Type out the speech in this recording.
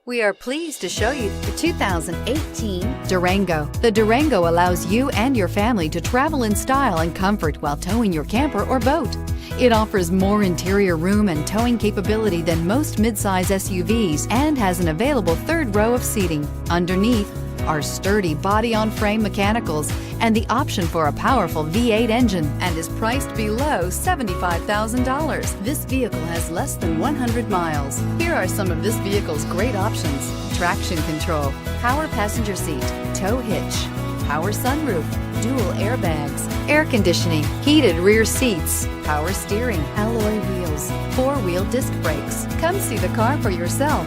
We are pleased to show you the 2018 Durango. The Durango allows you and your family to travel in style and comfort while towing your camper or boat. It offers more interior room and towing capability than most midsize SUVs and has an available third row of seating. Underneath are sturdy body-on-frame mechanicals and the option for a powerful V8 engine, and is priced below $75,000. This vehicle has less than 100 miles. Here are some of this vehicle's great options: traction control, power passenger seat, tow hitch, power sunroof, dual airbags, air conditioning, heated rear seats, power steering, alloy wheels, four-wheel disc brakes. Come see the car for yourself.